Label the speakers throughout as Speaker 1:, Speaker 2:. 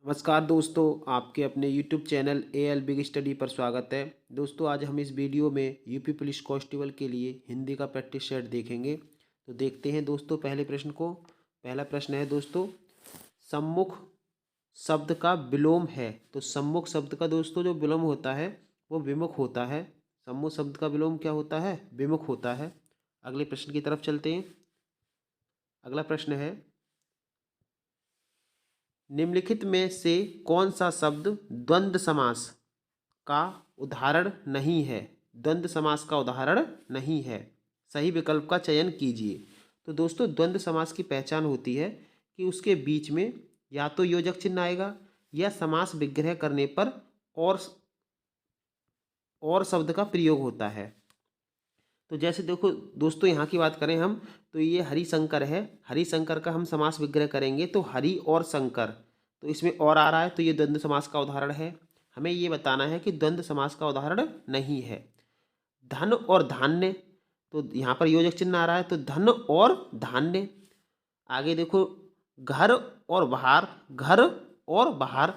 Speaker 1: नमस्कार दोस्तों, आपके अपने YouTube channel AL big study पर स्वागत है। दोस्तों, आज हम इस वीडियो में यूपी पुलिस कांस्टेबल के लिए हिंदी का प्रैक्टिस सेट देखेंगे। तो देखते हैं दोस्तों पहले प्रश्न को। पहला प्रश्न है दोस्तों, सम्मुख शब्द का विलोम है। तो सम्मुख शब्द का दोस्तों जो विलोम होता है वो विमुख होता है। सम्मुख शब्द का विलोम क्या होता है? विमुख होता है। अगले प्रश्न की तरफ चलते हैं। अगला प्रश्न है, निम्नलिखित में से कौन सा शब्द द्वंद्व समास का उदाहरण नहीं है? द्वंद्व समास का उदाहरण नहीं है। सही विकल्प का चयन कीजिए। तो दोस्तों, द्वंद्व समास की पहचान होती है कि उसके बीच में या तो योजक चिन्ह आएगा या समास विग्रह करने पर और शब्द का प्रयोग होता है। तो जैसे देखो दोस्तों, यहाँ की बात करें हम तो ये हरिशंकर है। हरिशंकर का हम समास विग्रह करेंगे तो हरि और शंकर, तो इसमें और आ रहा है तो ये द्वंद्व समास का उदाहरण है। हमें ये बताना है कि द्वंद्व समास का उदाहरण नहीं है। धन और धान्य, तो यहाँ पर योजक चिन्ह आ रहा है तो धन और धान्य। आगे देखो, घर और बाहर, घर और बाहर।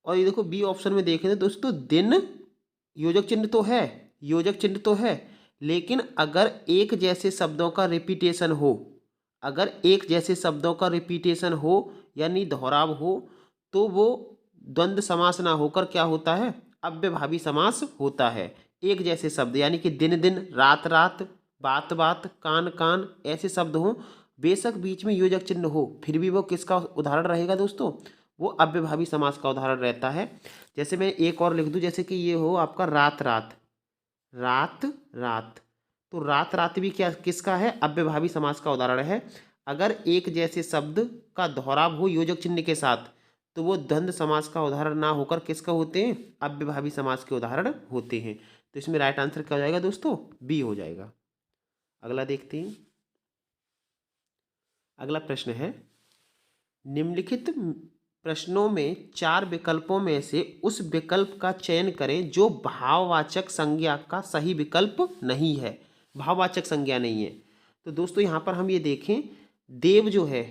Speaker 1: और ये देखो बी ऑप्शन में देखें तो दोस्तों, दिन योजक चिन्ह तो है, योजक चिन्ह तो है, लेकिन अगर एक जैसे शब्दों का रिपीटेशन हो, अगर एक जैसे शब्दों का रिपीटेशन हो यानी दोहराव हो, तो वो द्वंद्व समास ना होकर क्या होता है? अव्यभावी समास होता है। एक जैसे शब्द यानी कि दिन दिन, रात रात, बात बात, कान कान, ऐसे शब्द हों, बेशक बीच में योजक चिन्ह हो, फिर भी वो किसका उदाहरण रहेगा दोस्तों? वो अव्यभावी समास का उदाहरण रहता है। जैसे मैं एक और लिख दूं, जैसे कि ये हो आपका रात रात, रात रात। तो रात रात भी क्या किसका है? अव्यभावी समास का उदाहरण है। अगर एक जैसे शब्द का दोहराव हो योजक चिन्ह के साथ, तो वो द्वंद्व समास का उदाहरण ना होकर किसका होते हैं? अव्यभावी समास के उदाहरण होते हैं। तो इसमें राइट आंसर क्या हो जाएगा दोस्तों? बी हो जाएगा। अगला देखते हैं। अगला प्रश्न है, निम्नलिखित प्रश्नों में चार विकल्पों में से उस विकल्प का चयन करें जो भाववाचक संज्ञा का सही विकल्प नहीं है। भाववाचक संज्ञा नहीं है। तो दोस्तों यहाँ पर हम ये देखें, देव जो है,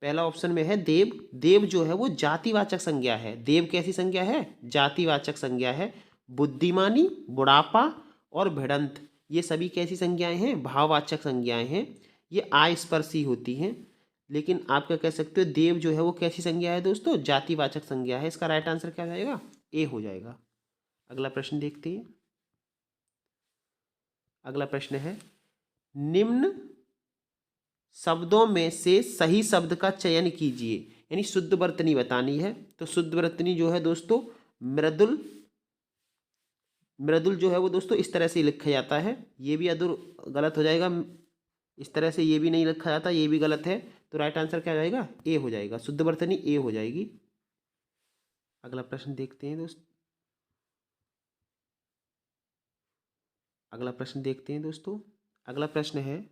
Speaker 1: पहला ऑप्शन में है देव। देव जो है वो जातिवाचक संज्ञा है। देव कैसी संज्ञा है? जातिवाचक संज्ञा है। बुद्धिमानी, बुढ़ापा और भिड़ंत, ये सभी कैसी संज्ञाएं हैं? भाववाचक संज्ञाएं हैं। ये आस्पर्शी होती हैं। लेकिन आप क्या कह सकते हो, देव जो है वो कैसी संज्ञा है दोस्तों? जातिवाचक संज्ञा है। इसका राइट आंसर क्या हो जाएगा? ए हो जाएगा। अगला प्रश्न देखते हैं। अगला प्रश्न है, निम्न शब्दों में से सही शब्द का चयन कीजिए। यानी शुद्ध वर्तनी बतानी है। तो शुद्ध वर्तनी जो है दोस्तों, मृदुल। मृदुल जो है वो दोस्तों इस तरह से लिखा जाता है। ये भी अधुर गलत हो जाएगा। इस तरह से ये भी नहीं लिखा जाता, ये भी गलत है। तो राइट आंसर क्या हो जाएगा? ए हो जाएगा। शुद्ध वर्तनी ए हो जाएगी। अगला प्रश्न देखते हैं दोस्त। अगला प्रश्न देखते हैं दोस्तों। अगला प्रश्न है,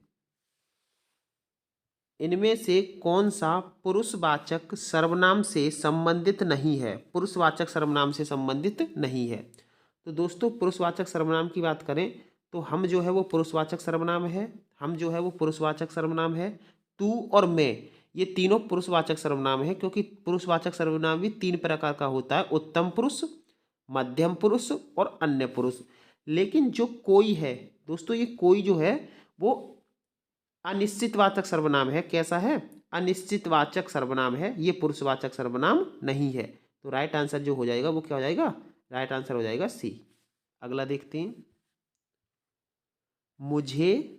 Speaker 1: इनमें से कौन सा पुरुषवाचक सर्वनाम से संबंधित नहीं है? पुरुषवाचक सर्वनाम से संबंधित नहीं है। तो दोस्तों, पुरुषवाचक सर्वनाम की बात करें तो हम जो है वो पुरुषवाचक सर्वनाम है। हम जो है वो पुरुषवाचक सर्वनाम है। तू और मैं, ये तीनों पुरुषवाचक सर्वनाम है, क्योंकि पुरुषवाचक सर्वनाम भी तीन प्रकार का होता है, उत्तम पुरुष, मध्यम पुरुष और अन्य पुरुष। लेकिन जो कोई है दोस्तों, ये कोई जो है वो अनिश्चितवाचक सर्वनाम है। कैसा है? अनिश्चितवाचक सर्वनाम है। ये पुरुषवाचक सर्वनाम नहीं है। तो राइट आंसर जो हो जाएगा वो क्या हो जाएगा? राइट आंसर हो जाएगा सी। अगला देखते हैं। मुझे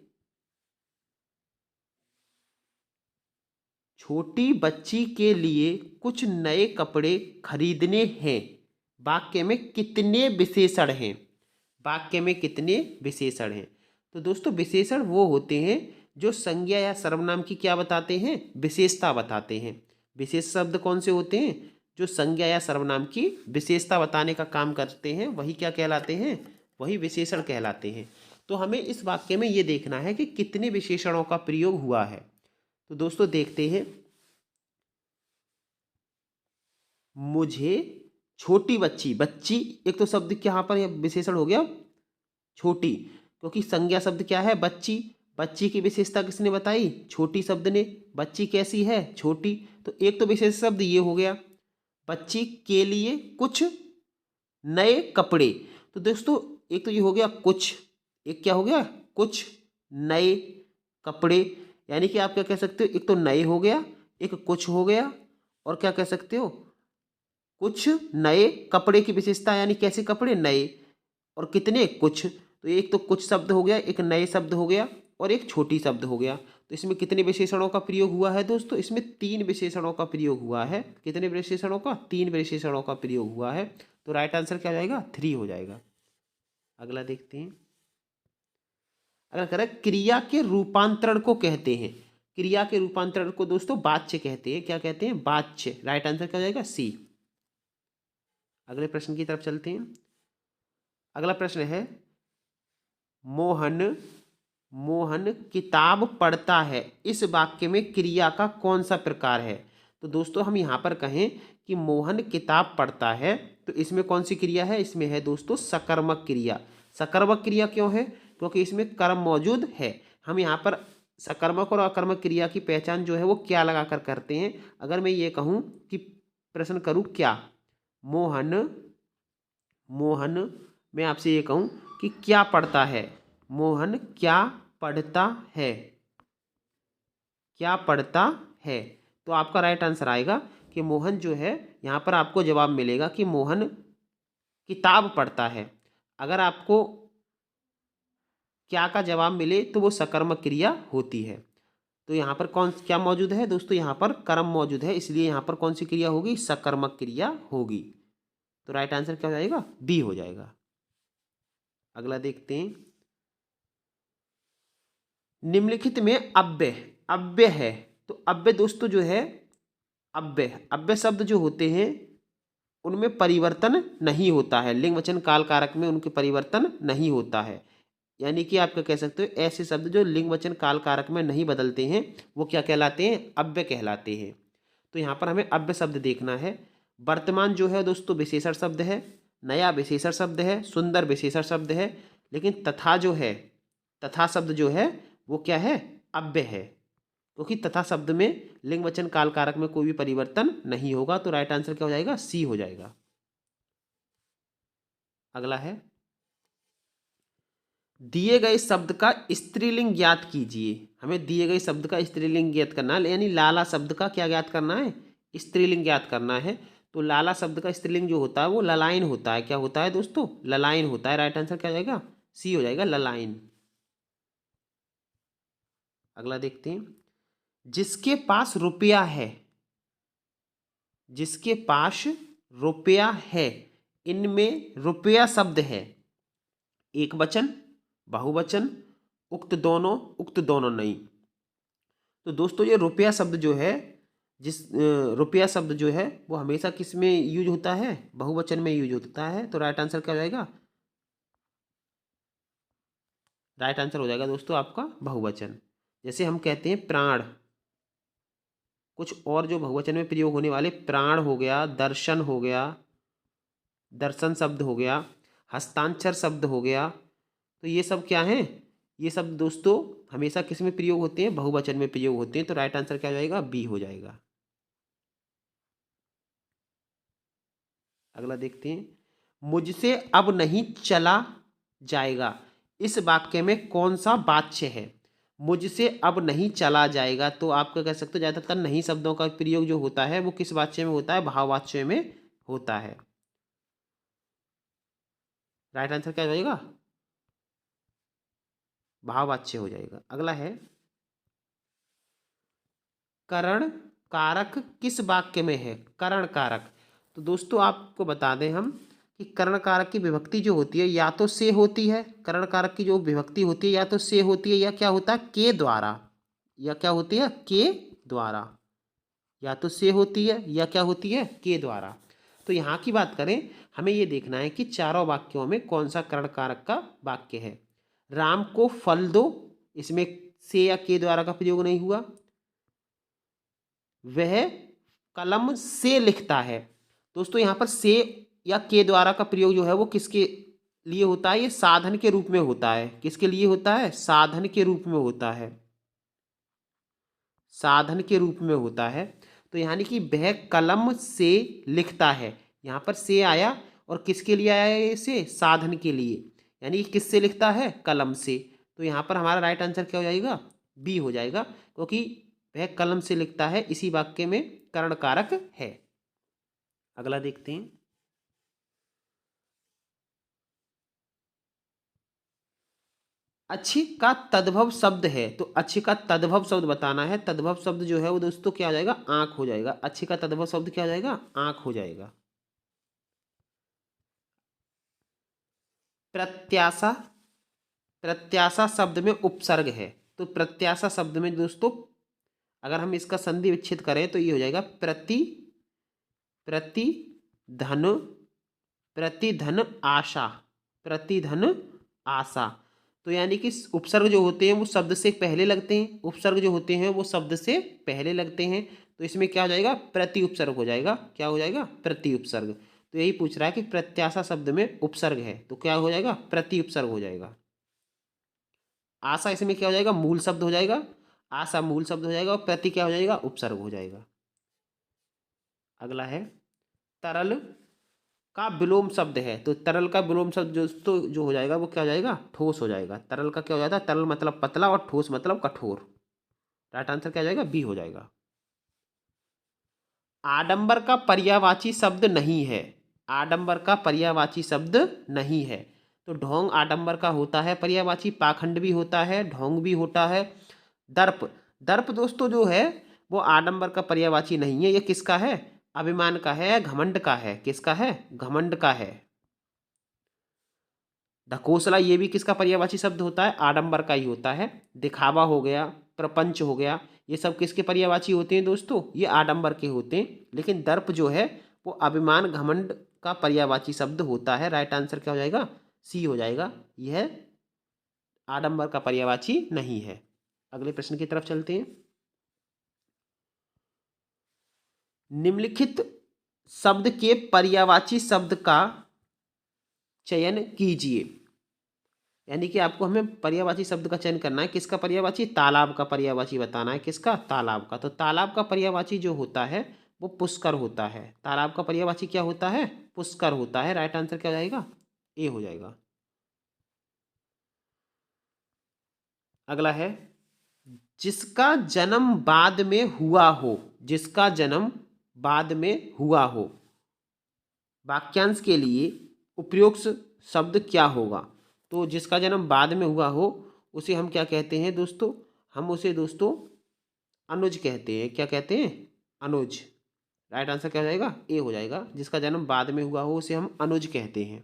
Speaker 1: छोटी बच्ची के लिए कुछ नए कपड़े खरीदने हैं। वाक्य में कितने विशेषण हैं? वाक्य में कितने विशेषण हैं? तो दोस्तों, विशेषण वो होते हैं जो संज्ञा या सर्वनाम की क्या बताते हैं? विशेषता बताते हैं। विशेष शब्द कौन से होते हैं? जो संज्ञा या सर्वनाम की विशेषता बताने का काम करते हैं, वही क्या कहलाते हैं? वही विशेषण कहलाते हैं। तो हमें इस वाक्य में ये देखना है कि कितने विशेषणों का प्रयोग हुआ है। तो दोस्तों देखते हैं। मुझे छोटी बच्ची, बच्ची एक तो शब्द यहाँ पर विशेषण हो गया छोटी, क्योंकि संज्ञा शब्द क्या है? बच्ची। बच्ची की विशेषता किसने बताई? छोटी शब्द ने। बच्ची कैसी है? छोटी। तो एक तो विशेष शब्द ये हो गया। बच्ची के लिए कुछ नए कपड़े। तो दोस्तों एक तो ये हो गया कुछ, एक क्या हो गया कुछ नए कपड़े, यानी कि आप क्या कह सकते हो, एक तो नए हो गया, एक कुछ हो गया, और क्या कह सकते हो कुछ नए कपड़े की विशेषता, यानी कैसे कपड़े नए, और कितने कुछ। तो एक तो कुछ शब्द हो गया, एक नए शब्द हो गया, और एक छोटी शब्द हो गया। तो इसमें कितने विशेषणों का प्रयोग हुआ है दोस्तों, इसमें 3 विशेषणों का प्रयोग हुआ है। कितने विशेषणों का, 3 विशेषणों का प्रयोग हुआ है। तो राइट आंसर क्या हो जाएगा, 3 हो जाएगा। अगला देखते हैं। अगला कह रहा है क्रिया के रूपांतरण को कहते हैं। क्रिया के रूपांतरण को दोस्तों वाच्य कहते हैं। क्या कहते हैं, वाच्य। राइट आंसर क्या हो जाएगा, सी। अगले प्रश्न की तरफ चलते हैं। अगला प्रश्न है मोहन मोहन किताब पढ़ता है, इस वाक्य में क्रिया का कौन सा प्रकार है। तो दोस्तों हम यहाँ पर कहें कि मोहन किताब पढ़ता है, तो इसमें कौन सी क्रिया है, इसमें है दोस्तों सकर्मक क्रिया। सकर्मक क्रिया क्यों है, क्योंकि इसमें कर्म मौजूद है। हम यहाँ पर सकर्मक और अकर्मक क्रिया की पहचान जो है वो क्या लगाकर करते हैं। अगर मैं ये कहूँ कि प्रश्न करूँ क्या, मोहन मोहन मैं आपसे ये कहूँ कि क्या पढ़ता है, मोहन क्या पढ़ता है, क्या पढ़ता है, तो आपका राइट आंसर आएगा कि मोहन जो है, यहाँ पर आपको जवाब मिलेगा कि मोहन किताब पढ़ता है। अगर आपको क्या का जवाब मिले तो वो सकर्मक क्रिया होती है। तो यहाँ पर कौन क्या मौजूद है दोस्तों, यहाँ पर कर्म मौजूद है, इसलिए यहाँ पर कौन सी क्रिया होगी, सकर्मक क्रिया होगी। तो राइट आंसर क्या हो जाएगा, बी हो जाएगा। अगला देखते हैं। निम्नलिखित में अव्यय अव्यय है, तो अव्यय दोस्तों जो है, अव्यय अव्यय शब्द जो होते हैं उनमें परिवर्तन नहीं होता है। लिंग वचन काल कारक में उनके परिवर्तन नहीं होता है। यानी कि आप क्या कह सकते हो, ऐसे शब्द जो लिंग वचन काल कारक में नहीं बदलते हैं वो क्या कहलाते हैं, अव्यय कहलाते हैं। तो यहाँ पर हमें अव्यय शब्द देखना है। वर्तमान जो है दोस्तों विशेषण शब्द है, नया विशेषण शब्द है, सुंदर विशेषण शब्द है, लेकिन तथा जो है, तथा शब्द जो है वो क्या है, अव्यय है, क्योंकि तथा शब्द में लिंग वचन काल कारक में कोई भी परिवर्तन नहीं होगा। तो राइट आंसर क्या हो जाएगा, सी हो जाएगा। अगला है दिए गए शब्द का स्त्रीलिंग ज्ञात कीजिए। हमें दिए गए शब्द का स्त्रीलिंग ज्ञात करना है, यानी लाला शब्द का क्या ज्ञात करना है, स्त्रीलिंग ज्ञात करना है। तो लाला शब्द का स्त्रीलिंग जो होता है वो ललायन होता है। क्या होता है दोस्तों, ललायन होता है। राइट आंसर क्या हो जाएगा, सी हो जाएगा, ललायन। अगला देखते हैं। जिसके पास रुपया है, जिसके पास रुपया है, इनमें रुपया शब्द है एक वचन, बहुवचन, उक्त दोनों नहीं। तो दोस्तों ये रुपया शब्द जो है, जिस रुपया शब्द जो है वो हमेशा किस में यूज होता है, बहुवचन में यूज होता है। तो राइट आंसर क्या हो जाएगा, राइट आंसर हो जाएगा दोस्तों आपका बहुवचन। जैसे हम कहते हैं प्राण, कुछ और जो बहुवचन में प्रयोग होने वाले, प्राण हो गया, दर्शन हो गया, दर्शन शब्द हो गया, हस्ताक्षर शब्द हो गया, तो ये सब क्या हैं, ये सब दोस्तों हमेशा किस में प्रयोग होते हैं, बहुवचन में प्रयोग होते हैं। तो राइट आंसर क्या हो जाएगा, बी हो जाएगा। अगला देखते हैं। मुझसे अब नहीं चला जाएगा, इस वाक्य में कौन सा वाच्य है। मुझसे अब नहीं चला जाएगा, तो आप क्या कह सकते हो, ज्यादातर नहीं शब्दों का प्रयोग जो होता है वो किस वाच्य में होता है, भाववाच्य में होता है। राइट आंसर क्या हो जाएगा, भाववाच्य हो जाएगा। अगला है करण कारक किस वाक्य में है, करण कारक। तो दोस्तों आपको बता दें हम कि करण कारक की विभक्ति जो होती है या तो से होती है, करण कारक की जो विभक्ति होती है या तो से होती है, या क्या होता है के द्वारा, या क्या होती है के द्वारा, या तो से होती है या क्या होती है के द्वारा। तो यहाँ की बात करें, हमें ये देखना है कि चारों वाक्यों में कौन सा करण कारक का वाक्य है। राम को फल दो, इसमें से या के द्वारा का प्रयोग नहीं हुआ। वह कलम से लिखता है, दोस्तों यहाँ पर से या के द्वारा का प्रयोग जो है वो किसके लिए होता है, ये साधन के रूप में होता है। किसके लिए होता है, साधन के रूप में होता है, साधन के रूप में होता है। तो यानी कि वह कलम से लिखता है। यहाँ पर से आया और किसके लिए आया है? से साधन के लिए, यानी कि किससे लिखता है? कलम से। तो यहाँ पर हमारा राइट आंसर क्या हो जाएगा? बी हो जाएगा, क्योंकि वह कलम से लिखता है इसी वाक्य में करण कारक है। अगला देखते हैं। अच्छी का तद्भव शब्द है, तो अच्छी का तद्भव शब्द बताना है। तद्भव शब्द जो है वो दोस्तों क्या हो जाएगा? आंख हो जाएगा। अच्छी का तद्भव शब्द क्या हो जाएगा? आंख हो जाएगा। प्रत्याशा, प्रत्याशा शब्द में उपसर्ग है, तो प्रत्याशा शब्द में दोस्तों अगर हम इसका संधि विच्छेद करें तो ये हो जाएगा प्रति, प्रतिधन, प्रतिधन आशा, प्रतिधन आशा। तो यानी कि उपसर्ग जो होते हैं वो शब्द से पहले लगते हैं, उपसर्ग जो होते हैं वो शब्द से पहले लगते हैं। तो इसमें क्या हो जाएगा? प्रति उपसर्ग हो जाएगा। क्या हो जाएगा? प्रति उपसर्ग। तो यही पूछ रहा है कि प्रत्याशा शब्द में उपसर्ग है, तो क्या हो जाएगा? प्रति उपसर्ग हो जाएगा। आशा इसमें क्या हो जाएगा? मूल शब्द हो जाएगा। आशा मूल शब्द हो जाएगा और प्रति क्या हो जाएगा? उपसर्ग हो जाएगा। अगला है तरल का विलोम शब्द है, तो तरल का विलोम शब्द जो हो जाएगा वो क्या हो जाएगा? ठोस हो जाएगा। तरल का क्या हो जाता है? तरल मतलब पतला और ठोस मतलब कठोर। राइट आंसर क्या हो जाएगा? बी हो जाएगा। आडंबर का पर्यायवाची शब्द नहीं है, आडंबर का पर्यायवाची शब्द नहीं है। तो ढोंग आडंबर का होता है पर्यायवाची, पाखंड भी होता है, ढोंग भी होता है। दर्प, दर्प दोस्तों जो है वो आडंबर का पर्यायवाची नहीं है। ये किसका है? अभिमान का है, घमंड का है। किसका है? घमंड का है। ढकोसला ये भी किसका पर्यायवाची शब्द होता है? आडंबर का ही होता है। दिखावा हो गया, प्रपंच हो गया, ये सब किसके पर्यायवाची होते हैं दोस्तों? ये आडंबर के होते हैं। लेकिन दर्प जो है वो अभिमान घमंड का पर्यायवाची शब्द होता है। राइट आंसर क्या हो जाएगा? सी हो जाएगा। यह आडंबर का पर्यायवाची नहीं है। अगले प्रश्न की तरफ चलते हैं। निम्नलिखित शब्द के पर्यायवाची शब्द का चयन कीजिए, यानी कि आपको हमें पर्यायवाची शब्द का चयन करना है। किसका पर्यायवाची? तालाब का पर्यायवाची बताना है। किसका? तालाब का। तो तालाब का पर्यायवाची जो होता है वो पुष्कर होता है। तालाब का पर्यायवाची क्या होता है? पुष्कर होता है। राइट आंसर क्या हो जाएगा? ए हो जाएगा। अगला है जिसका जन्म बाद में हुआ हो, जिसका जन्म बाद में हुआ हो, वाक्यांश के लिए उपयुक्त शब्द क्या होगा? तो जिसका जन्म बाद में हुआ हो उसे हम क्या कहते हैं दोस्तों? हम उसे दोस्तों अनुज कहते हैं। क्या कहते हैं? अनुज। राइट आंसर क्या हो जाएगा? ए हो जाएगा। जिसका जन्म बाद में हुआ हो उसे हम अनुज कहते हैं।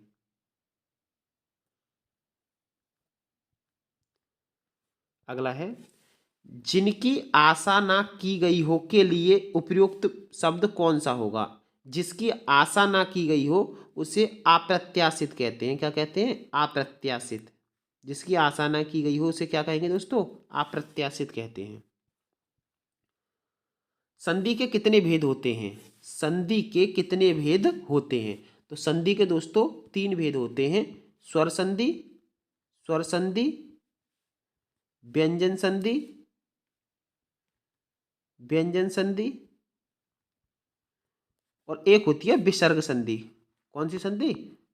Speaker 1: अगला है जिनकी आशा ना की गई हो के लिए उपयुक्त शब्द कौन सा होगा? जिसकी आशा ना की गई हो उसे अप्रत्याशित कहते हैं। क्या कहते हैं? अप्रत्याशित। जिसकी आशा ना की गई हो उसे क्या कहेंगे दोस्तों? अप्रत्याशित कहते हैं। संधि के कितने भेद होते हैं? संधि के कितने भेद होते हैं? तो संधि के दोस्तों तीन भेद होते हैं। स्वर संधि, स्वर संधि, व्यंजन संधि, व्यंजन संधि, और एक होती है विसर्ग संधि। कौन सी संधि?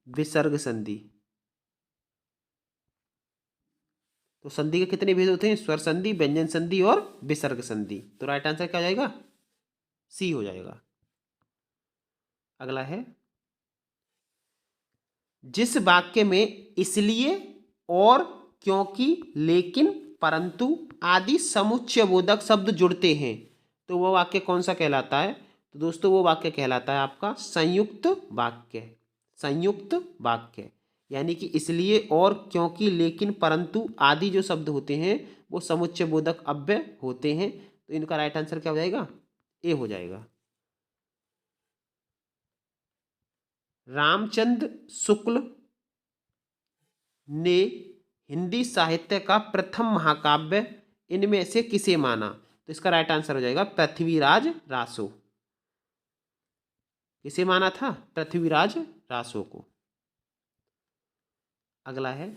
Speaker 1: विसर्ग संधि। तो संधि के कितने भेद होते हैं? स्वर संधि, व्यंजन संधि और विसर्ग संधि। तो राइट आंसर क्या हो जाएगा? सी हो जाएगा। अगला है जिस वाक्य में इसलिए और क्योंकि लेकिन परंतु आदि समुच्चयबोधक शब्द जुड़ते हैं तो वो वाक्य कौन सा कहलाता है? तो दोस्तों वो वाक्य कहलाता है आपका संयुक्त वाक्य। संयुक्त वाक्य, यानी कि इसलिए और क्योंकि लेकिन परंतु आदि जो शब्द होते हैं वो समुच्चयबोधक अव्यय होते हैं। तो इनका राइट आंसर क्या हो जाएगा? ए हो जाएगा। रामचंद्र शुक्ल ने हिंदी साहित्य का प्रथम महाकाव्य इनमें से किसे माना? तो इसका राइट आंसर हो जाएगा पृथ्वीराज रासो। किसे माना था? पृथ्वीराज रासो को। अगला है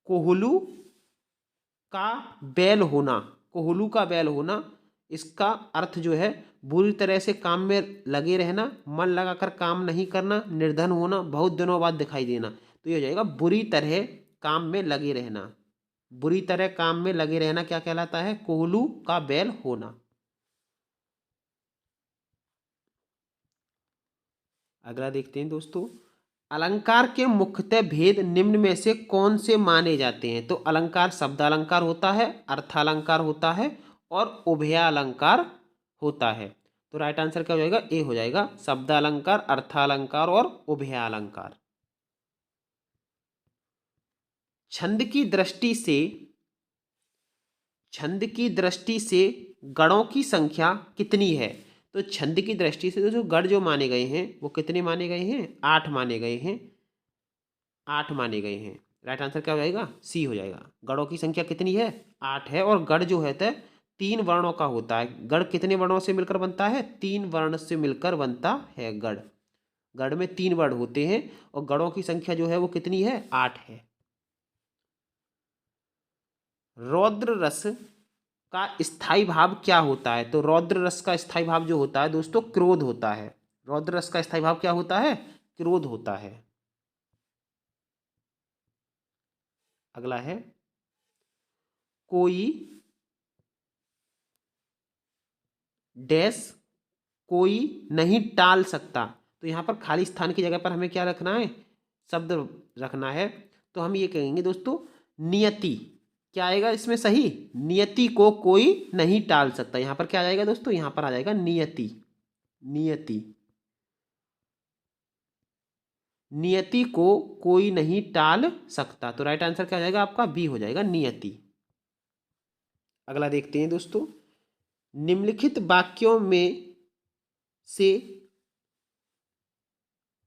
Speaker 1: कोहलू का बैल होना, कोहलू का बैल होना इसका अर्थ जो है बुरी तरह से काम में लगे रहना, मन लगाकर काम नहीं करना, निर्धन होना, बहुत दिनों बाद दिखाई देना। तो ये हो जाएगा बुरी तरह काम में लगे रहना। बुरी तरह काम में लगे रहना क्या कहलाता है? कोहलू का बैल होना। अगला देखते हैं दोस्तों, अलंकार के मुख्यतः भेद निम्न में से कौन से माने जाते हैं? तो अलंकार शब्दालंकार होता है, अर्थालंकार होता है और उभयालंकार होता है। तो राइट आंसर क्या हो जाएगा? ए हो जाएगा, शब्दालंकार, अर्थालंकार और उभयालंकार। छंद की दृष्टि से, छंद की दृष्टि से गणों की संख्या कितनी है? तो छंद की दृष्टि से जो गण जो माने गए हैं वो कितने माने गए हैं? 8 माने गए हैं, 8 माने गए हैं। राइट आंसर क्या हो जाएगा? सी हो जाएगा। गणों की संख्या कितनी है? 8 है। और गण जो है 3 वर्णों का होता है। गण कितने वर्णों से मिलकर बनता है? 3 वर्ण से मिलकर बनता है गण। गण में 3 वर्ण होते हैं और गणों की संख्या जो है वो कितनी है? 8 है। रौद्र रस का स्थायी भाव क्या होता है? तो रौद्र रस का स्थायी भाव जो होता है दोस्तों क्रोध होता है। रौद्र रस का स्थायी भाव क्या होता है? क्रोध होता है। अगला है, कोई डैश कोई नहीं टाल सकता। तो यहाँ पर खाली स्थान की जगह पर हमें क्या रखना है? शब्द रखना है। तो हम ये कहेंगे दोस्तों नियति। क्या आएगा इसमें सही? नियति को कोई नहीं टाल सकता। यहाँ पर क्या आ जाएगा दोस्तों? यहाँ पर आ जाएगा नियति। नियति, नियति को कोई नहीं टाल सकता। तो राइट आंसर क्या हो जाएगा आपका? बी हो जाएगा, नियति। अगला देखते हैं दोस्तों, निम्नलिखित वाक्यों में से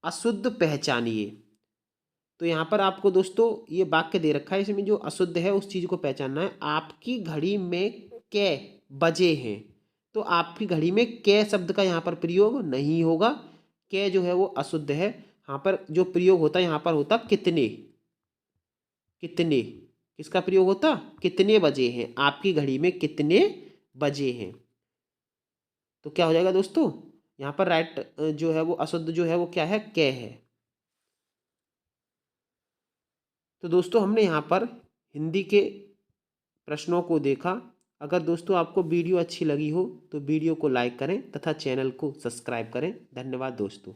Speaker 1: अशुद्ध पहचानिए। तो यहाँ पर आपको दोस्तों ये वाक्य दे रखा है, इसमें जो अशुद्ध है उस चीज को पहचानना है। आपकी घड़ी में कै बजे हैं? तो आपकी घड़ी में कै शब्द का यहाँ पर प्रयोग नहीं होगा। कै जो है वो अशुद्ध है। यहाँ पर जो प्रयोग होता है यहाँ पर होता कितने। कितने किसका प्रयोग होता? कितने बजे हैं? आपकी घड़ी में कितने बजे हैं? तो क्या हो जाएगा दोस्तों? यहाँ पर राइट जो है वो अशुद्ध जो है वो क्या है? कै है। तो दोस्तों हमने यहाँ पर हिंदी के प्रश्नों को देखा। अगर दोस्तों आपको वीडियो अच्छी लगी हो तो वीडियो को लाइक करें तथा चैनल को सब्सक्राइब करें। धन्यवाद दोस्तों।